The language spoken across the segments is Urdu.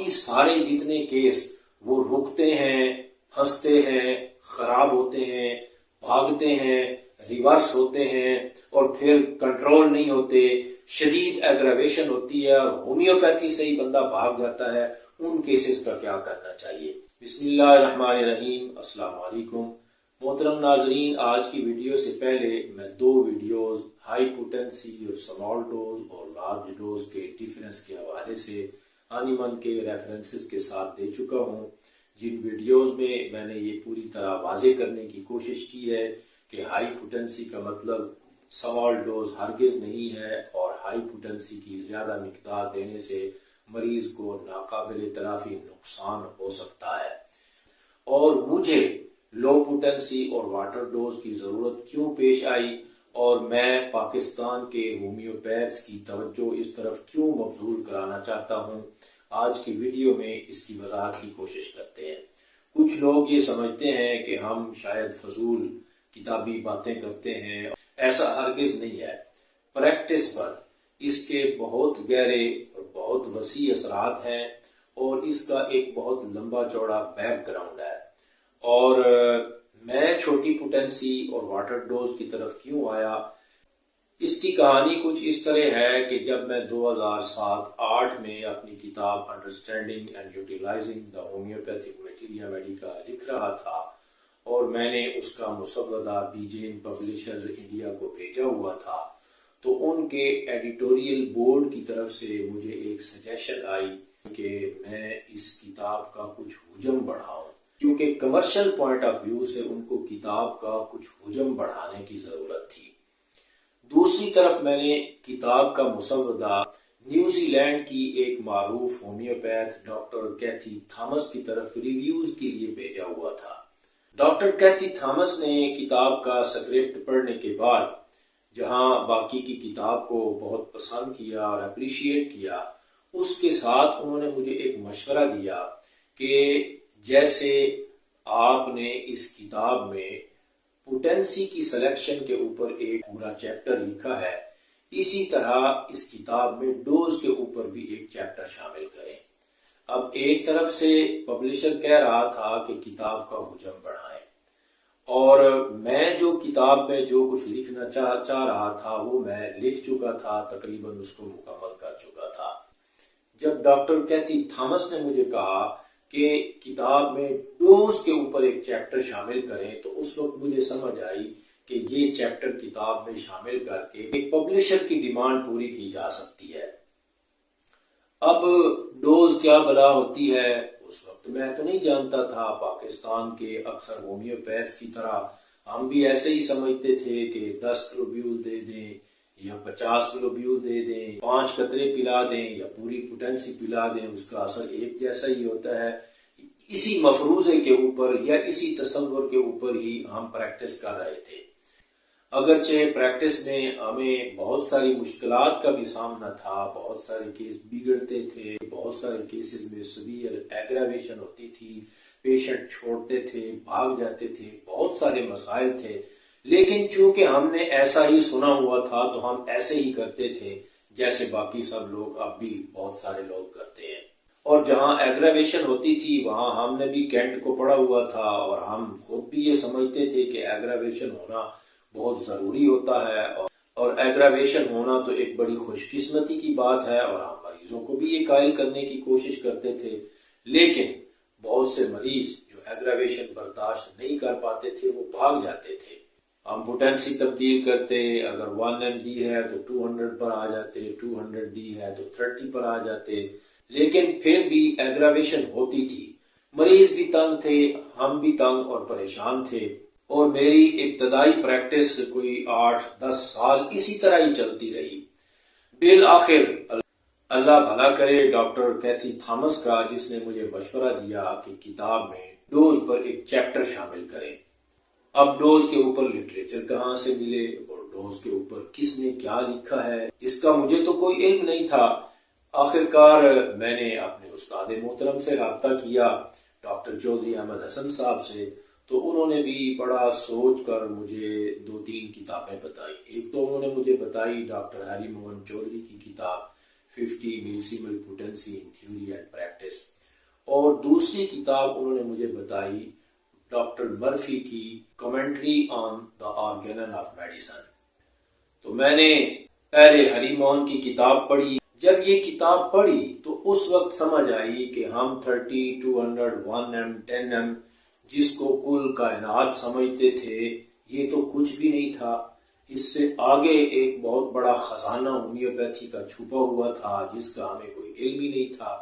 باقی سارے جتنے کیس وہ رکتے ہیں، پھنستے ہیں، خراب ہوتے ہیں، بھاگتے ہیں، ریورس ہوتے ہیں اور پھر کنٹرول نہیں ہوتے، شدید ایگراویشن ہوتی ہے اور ہومیوپیتھی سے ہی بندہ بھاگ جاتا ہے، ان کیسز کا کیا کرنا چاہیے؟ بسم اللہ الرحمن الرحیم۔ السلام علیکم محترم ناظرین، آج کی ویڈیو سے پہلے میں 2 ویڈیوز ہائی پوٹنسی اور سمال ڈوز اور لارج ڈوز کے ڈیفرنس کے حوالے سے ہانیمن کے ریفرنسز کے ساتھ دے چکا ہوں، جن ویڈیوز میں نے یہ پوری طرح واضح کرنے کی کوشش کی ہے کہ ہائی پوٹنسی کا مطلب سمال ڈوز ہرگز نہیں ہے، اور ہائی پوٹنسی کی زیادہ مقدار دینے سے مریض کو ناقابل تلافی نقصان ہو سکتا ہے۔ اور مجھے لو پوٹنسی اور واٹر ڈوز کی ضرورت کیوں پیش آئی اور میں پاکستان کے ہومیوپیتھس کی توجہ اس طرف کیوں مبذول کرانا چاہتا ہوں، آج کی ویڈیو میں اس کی وضاحت کی کوشش کرتے ہیں۔ کچھ لوگ یہ سمجھتے ہیں کہ ہم شاید فضول کتابی باتیں کرتے ہیں، ایسا ہرگز نہیں ہے۔ پریکٹس پر اس کے بہت گہرے اور بہت وسیع اثرات ہیں اور اس کا ایک بہت لمبا چوڑا بیک گراؤنڈ ہے۔ اور میں چھوٹی پوٹنسی اور واٹر ڈوز کی طرف کیوں آیا، اس کی کہانی کچھ اس طرح ہے کہ جب میں 2007-8 میں اپنی کتاب understanding and utilising the homeopathic materia medica لکھ رہا تھا اور میں نے اس کا مسودہ بی جین پبلشرز انڈیا کو بھیجا ہوا تھا، تو ان کے ایڈیٹوریل بورڈ کی طرف سے مجھے ایک سجیشن آئی کہ میں اس کتاب کا کچھ حجم بڑھاؤں، کیونکہ کمرشل پوائنٹ آف ویو سے ان کو کتاب کا کچھ حجم بڑھانے کی ضرورت تھی۔ دوسری طرف میں نے کتاب کا مسودہ نیوزی لینڈ کی ایک معروف ہومیوپیتھ ڈاکٹر کیتھی تھامس کی طرف ریویوز کے لیے بھیجا ہوا تھا۔ ڈاکٹر کیتھی تھامس نے کتاب کا سکرپٹ پڑھنے کے بعد جہاں باقی کی کتاب کو بہت پسند کیا اور اپریشیٹ کیا، اس کے ساتھ انہوں نے مجھے ایک مشورہ دیا کہ جیسے آپ نے اس کتاب میں پوٹنسی کی سلیکشن کے اوپر ایک پورا چیپٹر لکھا ہے، اسی طرح اس کتاب میں ڈوز کے اوپر بھی ایک چیپٹر شامل کریں۔ اب ایک طرف سے پبلشر کہہ رہا تھا کہ کتاب کا حجم بڑھائیں، اور میں جو کتاب میں جو کچھ لکھنا چاہ رہا تھا وہ میں لکھ چکا تھا، تقریباً اس کو مکمل کر چکا تھا۔ جب ڈاکٹر کیتھی تھامس نے مجھے کہا کہ کتاب میں ڈوز کے اوپر ایک چیپٹر شامل کریں، تو اس وقت مجھے سمجھ آئی کہ یہ چیپٹر کتاب میں شامل کر کے ایک پبلشر کی ڈیمانڈ پوری کی جا سکتی ہے۔ اب ڈوز کیا بلا ہوتی ہے اس وقت میں تو نہیں جانتا تھا۔ پاکستان کے اکثر ہومیوپیتھس کی طرح ہم بھی ایسے ہی سمجھتے تھے کہ 10 گلوبیول دے دیں یا 50 گلوبیول دے دیں، 5 قطرے پلا دیں یا پوری پوٹنسی پلا دیں، اس کا اثر ایک جیسا ہی ہوتا ہے۔ اسی مفروضے کے اوپر یا اسی تصور کے اوپر ہی ہم پریکٹس کر رہے تھے۔ اگرچہ پریکٹس میں ہمیں بہت ساری مشکلات کا بھی سامنا تھا، بہت سارے کیس بگڑتے تھے، بہت سارے کیسز میں سیویئر ایگراویشن ہوتی تھی، پیشنٹ چھوڑتے تھے، بھاگ جاتے تھے، بہت سارے مسائل تھے، لیکن چونکہ ہم نے ایسا ہی سنا ہوا تھا تو ہم ایسے ہی کرتے تھے جیسے باقی سب لوگ اب بھی بہت سارے لوگ کرتے ہیں۔ اور جہاں ایگراویشن ہوتی تھی وہاں ہم نے بھی کینٹ کو پڑھا ہوا تھا، اور ہم خود بھی یہ سمجھتے تھے کہ ایگراویشن ہونا بہت ضروری ہوتا ہے، اور ایگراویشن ہونا تو ایک بڑی خوش قسمتی کی بات ہے، اور ہم مریضوں کو بھی یہ قائل کرنے کی کوشش کرتے تھے۔ لیکن بہت سے مریض جو ایگراویشن برداشت نہیں کر پاتے تھے وہ بھاگ جاتے تھے۔ ہم پوٹنسی تبدیل کرتے، اگر 1 mg ہے تو 200 پر آ جاتے، 200 دی ہے تو 30 پر آ جاتے، لیکن پھر بھی ایگراویشن ہوتی تھی۔ مریض بھی تنگ تھے، ہم بھی تنگ اور پریشان تھے، اور میری ابتدائی پریکٹس کوئی 8-10 سال اسی طرح ہی چلتی رہی۔ بالآخر اللہ بھلا کرے ڈاکٹر کیتھی تھامس کا، جس نے مجھے مشورہ دیا کہ کتاب میں ڈوز پر ایک چیپٹر شامل کریں۔ اب ڈوز کے اوپر لٹریچر کہاں سے ملے اور ڈوز کے اوپر کس نے کیا لکھا ہے، اس کا مجھے تو کوئی علم نہیں تھا۔ آخرکار میں نے اپنے استاد محترم سے رابطہ کیا، ڈاکٹر چودھری احمد حسن صاحب سے، تو انہوں نے بھی بڑا سوچ کر مجھے 2-3 کتابیں بتائی۔ ایک تو انہوں نے مجھے بتائی ڈاکٹر ہری موہن چودھری کی کتاب 50 millisievert potency in theory and practice. اور دوسری کتاب انہوں نے مجھے بتائی ڈاکٹر مرفی کی commentary on the organon of medicine. تو میں نے پہلے ہری موہن کی کتاب پڑھی. جب یہ کتاب پڑھی تو اس وقت سمجھ آئی کہ ہم 30, 200, 1M, 10M جس کو کل کائنات سمجھتے تھے یہ تو کچھ بھی نہیں تھا. اس سے آگے ایک بہت بڑا خزانہ ہومیوپیتھی کا چھپا ہوا تھا جس کا ہمیں کوئی علم ہی نہیں تھا.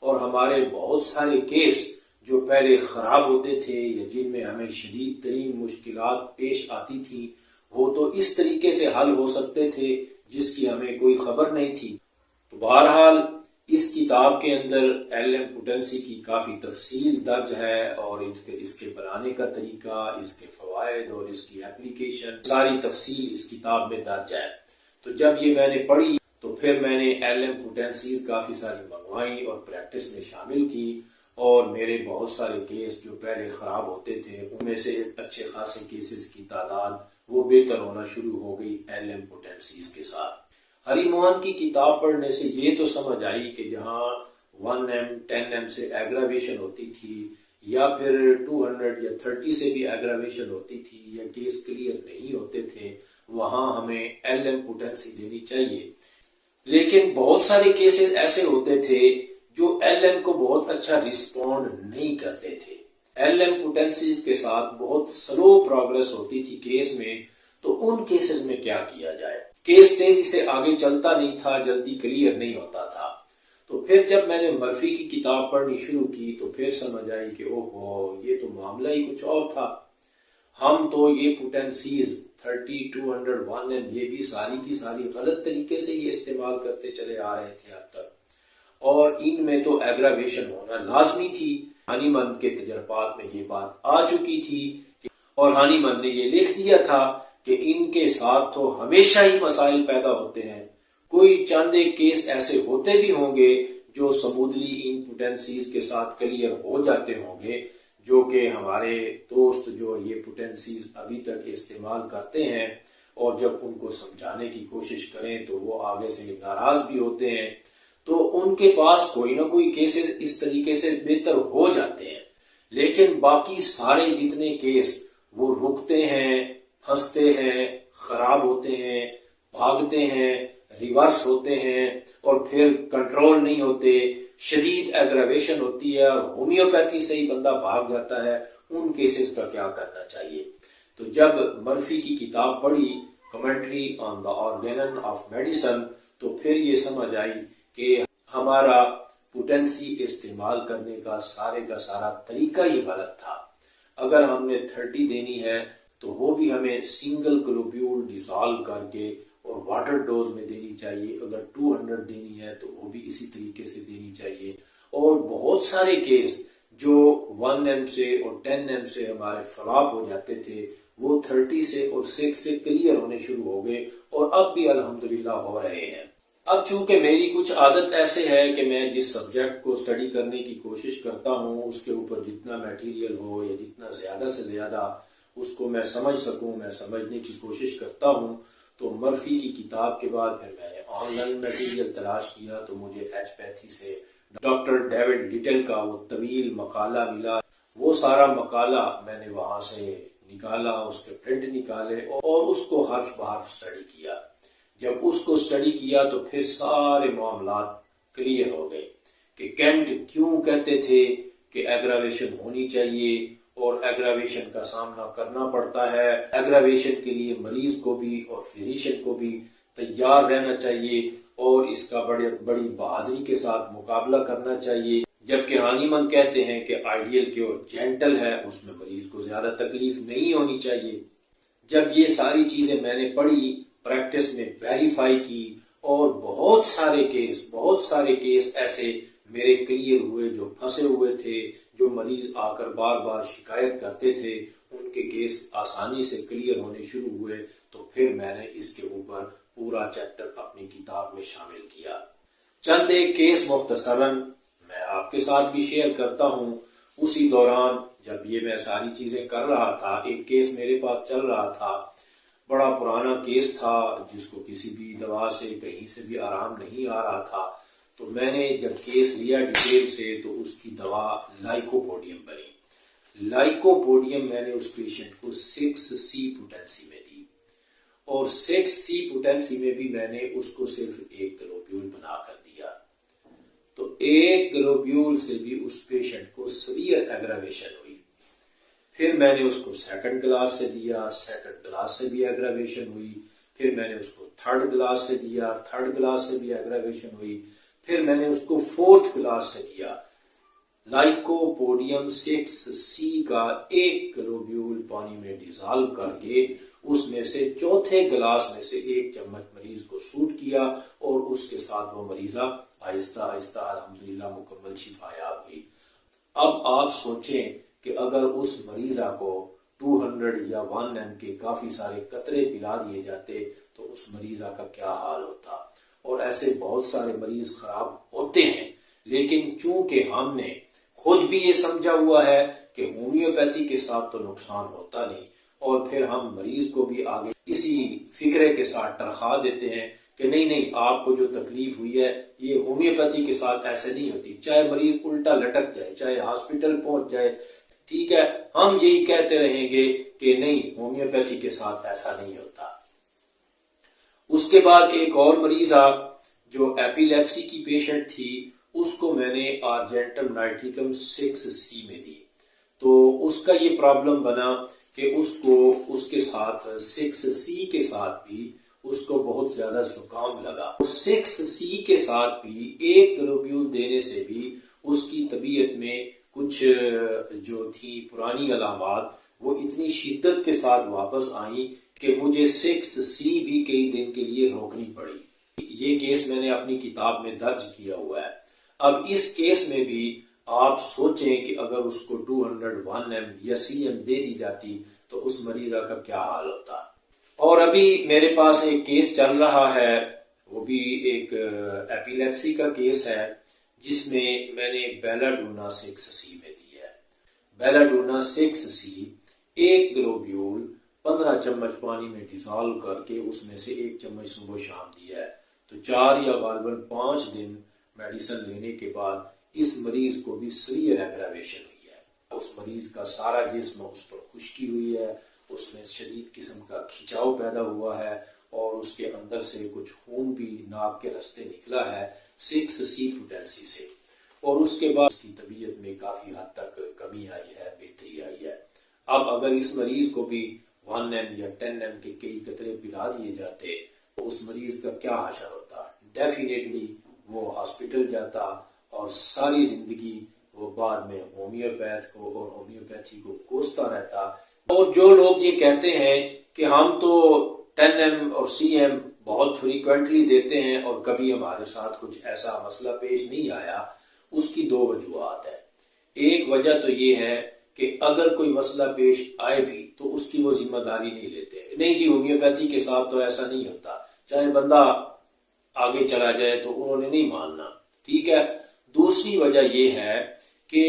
اور ہمارے بہت سارے کیس جو پہلے خراب ہوتے تھے یا جن میں ہمیں شدید ترین مشکلات پیش آتی تھی وہ تو اس طریقے سے حل ہو سکتے تھے جس کی ہمیں کوئی خبر نہیں تھی. تو بہرحال اس کتاب کے اندر LM پوٹنسی کی کافی تفصیل درج ہے اور اس کے بنانے کا طریقہ، اس کے فوائد اور اس کی اپلیکیشن ساری تفصیل اس کتاب میں درج ہے. تو جب یہ میں نے پڑھی تو پھر میں نے LM پوٹنسیز کافی ساری منگوائی اور پریکٹس میں شامل کی اور میرے بہت سارے کیس جو پہلے خراب ہوتے تھے ان میں سے اچھے خاصے کیسز کی تعداد وہ بہتر ہونا شروع ہو گئی LM پوٹنسیز کے ساتھ. ہری موہن کی کتاب پڑھنے سے یہ تو سمجھ آئی کہ جہاں 1M 10M سے ایگراویشن ہوتی تھی یا پھر 200 یا 30 سے بھی ایگراویشن ہوتی تھی یا کیس کلیئر نہیں ہوتے تھے وہاں ہمیں LM پوٹنسی دینی چاہیے. لیکن بہت سارے کیسز ایسے ہوتے تھے جو LM کو بہت اچھا رسپونڈ نہیں کرتے تھے. LM پوٹنسیز کے ساتھ بہت سلو پروگرس ہوتی تھی کیس میں. تو ان کیسز میں کیا کیا جائے؟ کیس تیزی سے آگے چلتا نہیں تھا، جلدی کلیئر نہیں ہوتا تھا. تو پھر جب میں نے مرفی کی کتاب پڑھنی شروع کی تو پھر سمجھ آئی کہ اوہو یہ تو معاملہ ہی کچھ اور تھا. ہم تو یہ پوٹنسیز 30, 200, 1M یہ بھی ساری کی ساری غلط طریقے سے یہ استعمال کرتے چلے آ رہے تھے اب تک اور ان میں تو ایگراویشن ہونا لازمی تھی. ہانی من کے تجربات میں یہ بات آ چکی تھی اور ہانی من نے یہ لکھ دیا تھا کہ ان کے ساتھ تو ہمیشہ ہی مسائل پیدا ہوتے ہیں. کوئی چند ایک کیس ایسے ہوتے بھی ہوں گے جو سمودلی ان پوٹنسیز کے ساتھ کلیئر ہو جاتے ہوں گے جو کہ ہمارے دوست جو یہ پوٹنسیز ابھی تک استعمال کرتے ہیں اور جب ان کو سمجھانے کی کوشش کریں تو وہ آگے سے ناراض بھی ہوتے ہیں. تو ان کے پاس کوئی نہ کوئی کیسز اس طریقے سے بہتر ہو جاتے ہیں. لیکن باقی سارے جتنے کیس وہ رکتے ہیں، پھنستے ہیں، خراب ہوتے ہیں، بھاگتے ہیں، ریورس ہوتے ہیں اور پھر کنٹرول نہیں ہوتے، شدید ایگراویشن ہوتی ہے اور ہومیوپیتھی سے ہی بندہ بھاگ جاتا ہے. ان کیسز کا کیا کرنا چاہیے؟ تو جب مرفی کی کتاب پڑھی commentary on the organon of medicine تو پھر یہ سمجھ آئی کہ ہمارا پوٹنسی استعمال کرنے کا سارا طریقہ ہی غلط تھا. اگر ہم نے 30 دینی ہے تو وہ بھی ہمیں سنگل گلوبیول ڈیزالو کر کے اور واٹر ڈوز میں دینی چاہیے. اگر 200 دینی ہے تو وہ بھی اسی طریقے سے دینی چاہیے. اور بہت سارے کیس جو 1M سے اور 10M سے ہمارے فلاپ ہو جاتے تھے وہ 30 سے اور 6 سے کلیئر ہونے شروع ہو گئے اور اب بھی الحمدللہ ہو رہے ہیں. اب چونکہ میری کچھ عادت ایسے ہے کہ میں جس سبجیکٹ کو اسٹڈی کرنے کی کوشش کرتا ہوں اس کے اوپر جتنا میٹیریل ہو یا جتنا زیادہ سے زیادہ اس کو میں سمجھ سکوں میں سمجھنے کی کوشش کرتا ہوں. تو مرفی کی کتاب کے بعد پھر میں نے آن لائن میٹیریل تلاش کیا تو مجھے ایچپیتھی سے ڈاکٹر ڈیوڈ لٹل کا وہ طویل مقالہ ملا. وہ سارا مقالہ میں نے وہاں سے نکالا، اس کے پرنٹ نکالے اور اس کو حرف بحرف اسٹڈی کیا. جب اس کو اسٹڈی کیا تو پھر سارے معاملات کلیئر ہو گئے کہ کینٹ کیوں کہتے تھے کہ ایگراویشن ہونی چاہیے اور ایگراویشن کا سامنا کرنا پڑتا ہے. ایگراویشن کے لیے مریض کو بھی اور فزیشین کو بھی تیار رہنا چاہیے اور اس کا بڑی بہادری کے ساتھ مقابلہ کرنا چاہیے. جبکہ ہانی من کہتے ہیں کہ آئیڈیل کی اور جینٹل ہے، اس میں مریض کو زیادہ تکلیف نہیں ہونی چاہیے. جب یہ ساری چیزیں میں نے پڑھی، پریکٹس میں ویریفائی کی اور بہت سارے کیس ایسے میرے کلیئر ہوئے جو پھنسے ہوئے تھے، جو مریض آ کر بار بار شکایت کرتے تھے، ان کے کیس آسانی سے کلیئر ہونے شروع ہوئے. تو پھر میں نے اس کے اوپر پورا چیپٹر اپنی کتاب میں شامل کیا. چند ایک کیس مختصراً میں آپ کے ساتھ بھی شیئر کرتا ہوں. اسی دوران جب یہ میں ساری چیزیں کر رہا تھا ایک کیس میرے پاس چل رہا تھا، بڑا پرانا کیس تھا جس کو کسی بھی دوا سے کہیں سے بھی آرام نہیں آ رہا تھا. تو میں نے جب کیس لیا ڈیٹیل سے تو اس کی دوا لائکوپوڈیم بنی۔ لائکوپوڈیم میں نے اس پیشنٹ کو 6C پوٹینسی میں دی، اور 6C پوٹینسی میں بھی میں نے اس کو صرف ایک گلوبیول بنا کر دیا۔ تو ایک گلوبیول سے بھی اس پیشنٹ کو سیویئر ایگراویشن ہوئی۔ پھر میں نے اس کو سیکنڈ گلاس سے دیا، سیکنڈ گلاس سے بھی ایگراویشن ہوئی۔ پھر میں نے اس کو تھرڈ گلاس سے دیا، تھرڈ گلاس سے بھی ایگراویشن ہوئی۔ پھر میں نے اس کو فورتھ گلاس سے دیا۔ لائکوپوڈیم 6C کا ایک گلوبیول پانی میں ڈیزالو کر کے اس میں سے چوتھے گلاس میں سے ایک چمچ مریض کو سوٹ کیا، اور اس کے ساتھ وہ مریضہ آہستہ آہستہ الحمدللہ مکمل شفا یاب ہوئی۔ اب آپ سوچیں کہ اگر اس مریضہ کو 200 یا 1M کے کافی سارے قطرے پلا دیے جاتے تو اس مریضہ کا کیا حال ہوتا۔ اور ایسے بہت سارے مریض خراب ہوتے ہیں، لیکن چونکہ ہم نے خود بھی یہ سمجھا ہوا ہے کہ ہومیوپیتھی کے ساتھ تو نقصان ہوتا نہیں، اور پھر ہم مریض کو بھی آگے اسی فکرے کے ساتھ ٹرخا دیتے ہیں کہ نہیں آپ کو جو تکلیف ہوئی ہے یہ ہومیوپیتھی کے ساتھ ایسے نہیں ہوتی، چاہے مریض الٹا لٹک جائے، چاہے ہاسپٹل پہنچ جائے، ٹھیک ہے، ہم یہی کہتے رہیں گے کہ نہیں ہومیوپیتھی کے ساتھ ایسا نہیں ہوتا۔ اس کے بعد ایک اور مریضہ جو ایپیلیپسی کی پیشنٹ تھی، اس کو میں نے آرجینٹم نائٹریکم 6C میں دی۔ تو اس کا یہ پرابلم بنا کہ اس کو اس کے ساتھ 6C کے ساتھ بھی اس کو بہت زیادہ زکام لگا۔ 6C کے ساتھ بھی ایک گلوبیول دینے سے بھی اس کی طبیعت میں کچھ جو تھی پرانی علامات وہ اتنی شدت کے ساتھ واپس آئیں کہ مجھے 6C بھی کئی دن کے لیے روکنی پڑی۔ یہ کیس میں نے اپنی کتاب میں درج کیا ہوا ہے۔ اب اس کیس میں بھی آپ سوچیں کہ اگر اس کو 200 1M یا CM دے دی جاتی تو اس مریضہ کا کیا حال ہوتا۔ اور ابھی میرے پاس ایک کیس چل رہا ہے، وہ بھی ایک ایپیلیپسی کا کیس ہے، جس میں میں نے بیلاڈونا 6C میں دی ہے۔ بیلاڈونا 6C ایک گلوبیول 15 چمچ پانی میں ڈیزالو کر کے اس میں سے ایک چمچ صبح شام دیا ہے۔ تو 4 یا غالباً 5 دن میڈیسن لینے کے بعد اس مریض کو بھی سیویئر ایگراویشن ہوئی ہے۔ اس مریض کا سارا جسم اس پر خشکی ہوئی ہے، اس میں شدید قسم کا کھچاؤ پیدا ہوا ہے، اور اس کے اندر سے کچھ خون بھی ناک کے راستے نکلا ہے 6C پوٹینسی سے، اور اس کے بعد اس کی طبیعت میں کافی حد تک کمی آئی ہے، بہتری آئی ہے۔ اب اگر اس مریض کو بھی 1M یا 10M کے کئی قطرے پلا دیے جاتے تو اس مریض کا کیا حشر ہوتا۔ ڈیفینیٹلی وہ ہاسپٹل جاتا اور ساری زندگی وہ بعد میں ہومیوپیتھ کو اور ہومیوپیتھی کو کوستا رہتا۔ اور جو لوگ یہ کہتے ہیں کہ ہم تو 10M اور CM بہت فریکوینٹلی دیتے ہیں اور کبھی ہمارے ساتھ کچھ ایسا مسئلہ پیش نہیں آیا، اس کی 2 وجوہات ہیں۔ ایک وجہ تو یہ ہے کہ اگر کوئی مسئلہ پیش آئے بھی تو اس کی وہ ذمہ داری نہیں لیتے، نہیں جی ہومیوپیتھی کے ساتھ تو ایسا نہیں ہوتا، چاہے بندہ آگے چلا جائے تو انہوں نے نہیں ماننا، ٹھیک ہے۔ دوسری وجہ یہ ہے کہ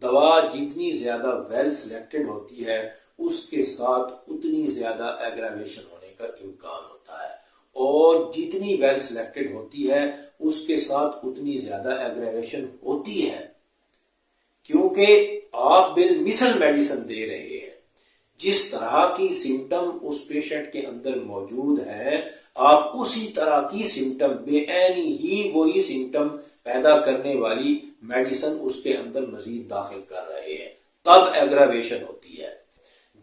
دوا جتنی زیادہ ویل سلیکٹڈ ہوتی ہے اس کے ساتھ اتنی زیادہ ایگراویشن ہونے کا امکان ہوتا ہے، اور جتنی ویل سلیکٹڈ ہوتی ہے اس کے ساتھ اتنی زیادہ ایگراویشن ہوتی ہے، کیونکہ آپ بالمثل میڈیسن دے رہے ہیں۔ جس طرح کی سمٹم اس پیشنٹ کے اندر موجود ہے، آپ اسی طرح کی سمٹم بے عینی ہی وہی سمٹم پیدا کرنے والی میڈیسن اس کے اندر مزید داخل کر رہے ہیں، تب ایگراویشن ہوتی ہے۔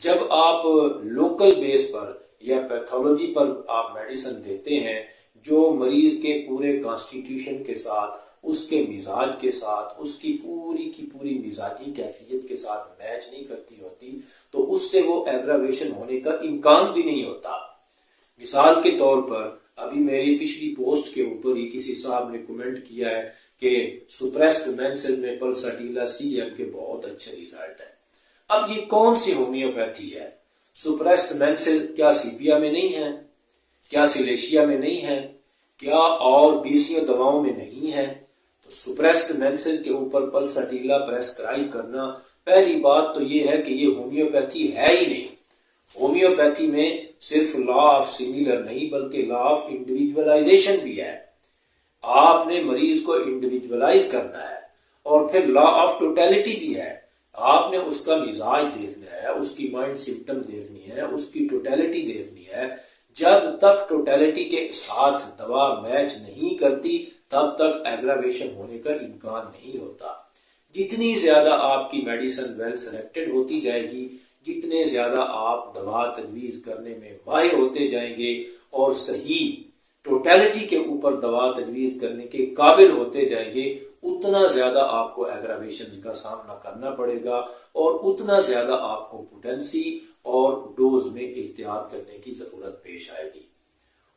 جب آپ لوکل بیس پر یا پیتھولوجی پر آپ میڈیسن دیتے ہیں جو مریض کے پورے کانسٹیٹیوشن کے ساتھ، اس کے مزاج کے ساتھ، اس کی پوری مزاجی کیفیت کے ساتھ میچ نہیں کرتی ہوتی، تو اس سے وہ ایگراویشن ہونے کا امکان بھی نہیں ہوتا۔ مثال کے طور پر ابھی میری پچھلی پوسٹ کے اوپر ہی کسی صاحب نے کمنٹ کیا ہے کہ سپریسڈ مینسز میں پلساٹیلا CM کے بہت اچھے ریزلٹ ہیں۔ اب یہ کون سی ہومیوپیتھی ہے؟ سپریسڈ مینسز کیا سیپیا میں نہیں ہے؟ کیا سلیشیا میں نہیں ہے؟ کیا اور BCO دواؤں میں نہیں ہے؟ تو سپریسڈ مینسز کے اوپر پلساٹیلا پریسکرائب کرنا، پہلی بات تو یہ ہے کہ یہ ہومیوپیتھی ہے ہی نہیں۔ ہومیوپیتھی میں صرف لا آف سیملر نہیں بلکہ لا آف انڈیویجولائزیشن بھی ہے۔ آپ نے مریض کو انڈیویجولائز کرنا ہے، اور پھر لا آف ٹوٹیلٹی بھی ہے، آپ نے اس کا مزاج دیکھنا ہے، اس کی مائنڈ سمٹم دیکھنی ہے، اس کی ٹوٹیلٹی دیکھنی ہے۔ جب تک ٹوٹیلٹی کے ساتھ دوا میچ نہیں کرتی تب تک ایگراویشن ہونے کا امکان نہیں ہوتا۔ جتنی زیادہ آپ کی میڈیسن ویل سلیکٹڈ ہوتی جائے گی، جتنے زیادہ آپ دوا تجویز کرنے میں ماہر ہوتے جائیں گے اور صحیح ٹوٹیلٹی کے اوپر دوا تجویز کرنے کے قابل ہوتے جائیں گے، اتنا زیادہ آپ کو ایگراویشن کا سامنا کرنا پڑے گا، اور اتنا زیادہ آپ کو پوٹینسی اور ڈوز میں احتیاط کرنے کی ضرورت پیش آئے گی۔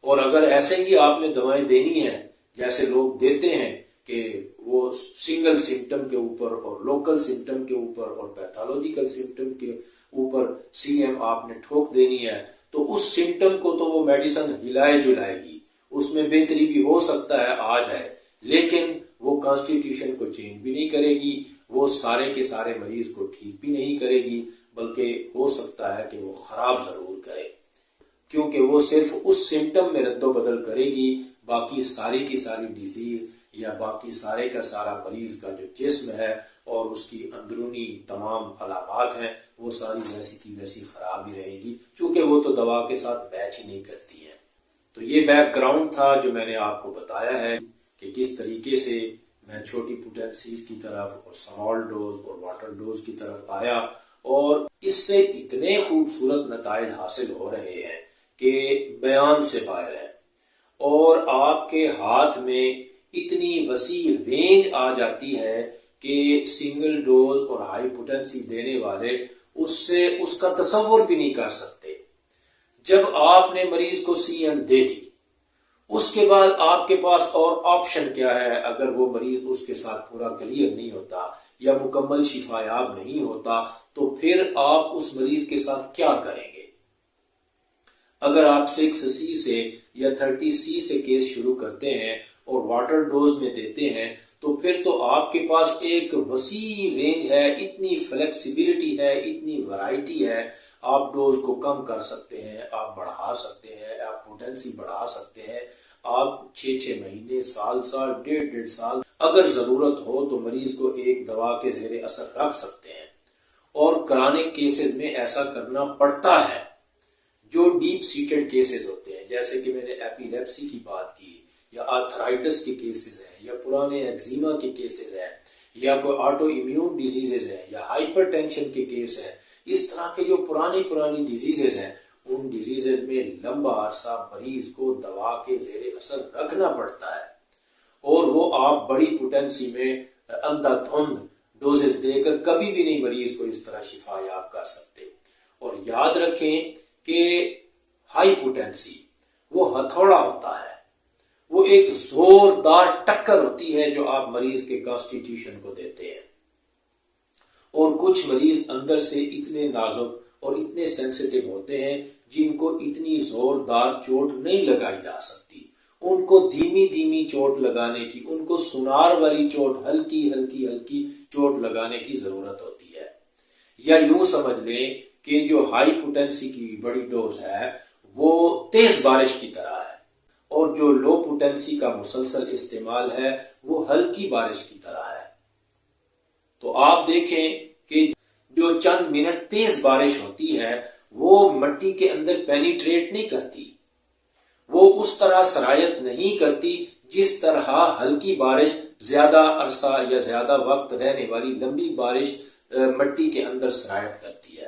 اور اگر ایسے ہی آپ نے دوائیں دینی ہیں جیسے لوگ دیتے ہیں کہ وہ سنگل سمٹم کے اوپر اور لوکل سمٹم کے اوپر اور پیتھولوجیکل سمٹم کے اوپر سی ایم آپ نے ٹھوک دینی ہے، تو اس سمٹم کو تو وہ میڈیسن ہلائے جلائے گی، اس میں بہتری بھی ہو سکتا ہے آ جائے، لیکن وہ کانسٹیٹیوشن کو چینج بھی نہیں کرے گی، وہ سارے کے سارے مریض کو ٹھیک بھی نہیں کرے گی، بلکہ ہو سکتا ہے کہ وہ خراب ضرور کرے، کیونکہ وہ صرف اس سمٹم میں رد و بدل کرے گی، باقی ساری کی ساری ڈیزیز یا باقی سارے کا سارا مریض کا جو جسم ہے اور اس کی اندرونی تمام علامات ہیں وہ ساری ویسی کی ویسی خراب ہی رہے گی، چونکہ وہ تو دوا کے ساتھ میچ ہی نہیں کرتی ہے۔ تو یہ بیک گراؤنڈ تھا جو میں نے آپ کو بتایا ہے کہ کس طریقے سے میں چھوٹی پوٹینسیز کی طرف اور سمال ڈوز اور واٹر ڈوز کی طرف آیا، اور اس سے اتنے خوبصورت نتائج حاصل ہو رہے ہیں کہ بیان سے باہر ہے، اور آپ کے ہاتھ میں اتنی وسیع رینج آ جاتی ہے کہ سنگل ڈوز اور ہائی پوٹینسی دینے والے اس کا تصور بھی نہیں کر سکتے۔ جب آپ نے مریض کو سی ایم دے دی، اس کے بعد آپ کے پاس اور آپشن کیا ہے؟ اگر وہ مریض اس کے ساتھ پورا کلیئر نہیں ہوتا یا مکمل شفا یاب نہیں ہوتا تو پھر آپ اس مریض کے ساتھ کیا کریں گے؟ اگر آپ 6C سے یا 30C سے کیس شروع کرتے ہیں اور واٹر ڈوز میں دیتے ہیں تو پھر تو آپ کے پاس ایک وسیع رینج ہے، اتنی فلیکسیبلٹی ہے، اتنی ورائٹی ہے، آپ ڈوز کو کم کر سکتے ہیں، آپ بڑھا سکتے ہیں، آپ پوٹینسی بڑھا سکتے ہیں، آپ 6 مہینے، سال 1.5 سال اگر ضرورت ہو تو مریض کو ایک دوا کے زیر اثر رکھ سکتے ہیں، اور کرانک کیسز میں ایسا کرنا پڑتا ہے۔ جو ڈیپ سیٹڈ کیسز ہوتے ہیں، جیسے کہ میں نے ایپیلیپسی کی بات کی، یا آرتھرائٹس کے کیسز ہیں، یا پرانے ایگزیما کے کیسز ہیں، یا کوئی آٹو امیون ڈیزیزز ہیں، یا ہائپر ٹینشن کے کیس ہیں، اس طرح کے جو پرانی ڈیزیزز ہیں، ان ڈیزیزز میں لمبا عرصہ مریض کو دوا کے زیر اثر رکھنا پڑتا ہے، اور وہ آپ بڑی پوٹینسی میں اندھا دھند ڈوزز دے کر کبھی بھی نہیں مریض کو اس طرح شفا یاب کر سکتے۔ اور یاد رکھیں کہ ہائی پوٹینسی وہ ہتھوڑا ہوتا ہے، وہ ایک زوردار ٹکر ہوتی ہے جو آپ مریض کے کانسٹیٹیوشن کو دیتے ہیں، اور کچھ مریض اندر سے اتنے نازک اور اتنے سینسیٹیو ہوتے ہیں جن کو اتنی زوردار چوٹ نہیں لگائی جا سکتی، ان کو دھیمی دھیمی چوٹ لگانے کی، ان کو سنار والی چوٹ، ہلکی ہلکی چوٹ لگانے کی ضرورت ہوتی ہے۔ یا یوں سمجھ لیں کہ جو ہائی پوٹینسی کی بڑی ڈوز ہے وہ تیز بارش کی طرح ہے، اور جو لو پوٹینسی کا مسلسل استعمال ہے وہ ہلکی بارش کی طرح ہے۔ تو آپ دیکھیں کہ جو چند منٹ تیز بارش ہوتی ہے وہ مٹی کے اندر پینیٹریٹ نہیں کرتی، وہ اس طرح سرایت نہیں کرتی جس طرح ہلکی بارش زیادہ عرصہ یا زیادہ وقت رہنے والی لمبی بارش مٹی کے اندر سرایت کرتی ہے۔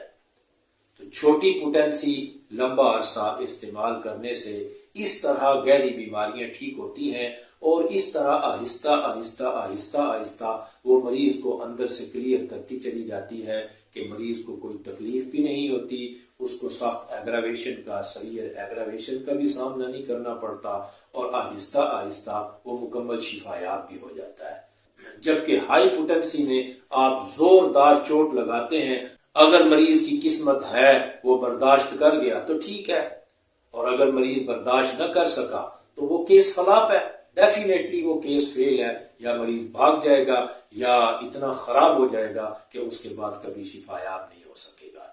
تو چھوٹی پوٹینسی لمبا عرصہ استعمال کرنے سے اس طرح گہری بیماریاں ٹھیک ہوتی ہیں، اور اس طرح آہستہ آہستہ وہ مریض کو اندر سے کلیئر کرتی چلی جاتی ہے کہ مریض کو کوئی تکلیف بھی نہیں ہوتی، اس کو سخت ایگراویشن کا، سیویئر ایگراویشن کا بھی سامنا نہیں کرنا پڑتا، اور آہستہ آہستہ وہ مکمل شفا یاب بھی ہو جاتا ہے۔ جبکہ ہائی پوٹینسی میں آپ زوردار چوٹ لگاتے ہیں، اگر مریض کی قسمت ہے وہ برداشت کر گیا تو ٹھیک ہے، اور اگر مریض برداشت نہ کر سکا تو وہ کیس خلاف ہے، ڈیفینیٹلی وہ کیس فیل ہے، یا مریض بھاگ جائے گا یا اتنا خراب ہو جائے گا کہ اس کے بعد کبھی شفا یاب نہیں ہو سکے گا۔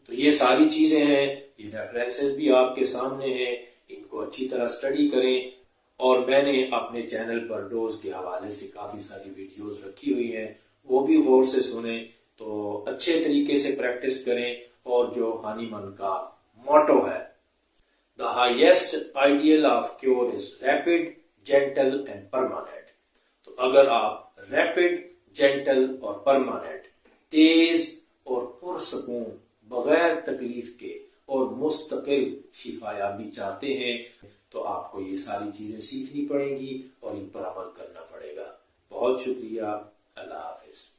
تو یہ ساری چیزیں ہیں، یہ ریفرنسز بھی آپ کے سامنے ہیں، ان کو اچھی طرح سٹڈی کریں، اور میں نے اپنے چینل پر ڈوز کے حوالے سے کافی ساری ویڈیوز رکھی ہوئی ہیں، وہ بھی غور سے سنیں تو اچھے طریقے سے پریکٹس کریں. اور جو ہانی من کا موٹو ہے The highest ideal of cure is rapid, gentle and permanent. تو اگر آپ ریپڈ، جینٹل اور پرماننٹ، تیز اور پرسکون، بغیر تکلیف کے اور مستقل شفا یابی چاہتے ہیں تو آپ کو یہ ساری چیزیں سیکھنی پڑیں گی اور ان پر عمل کرنا پڑے گا. بہت شکریہ. اللہ حافظ.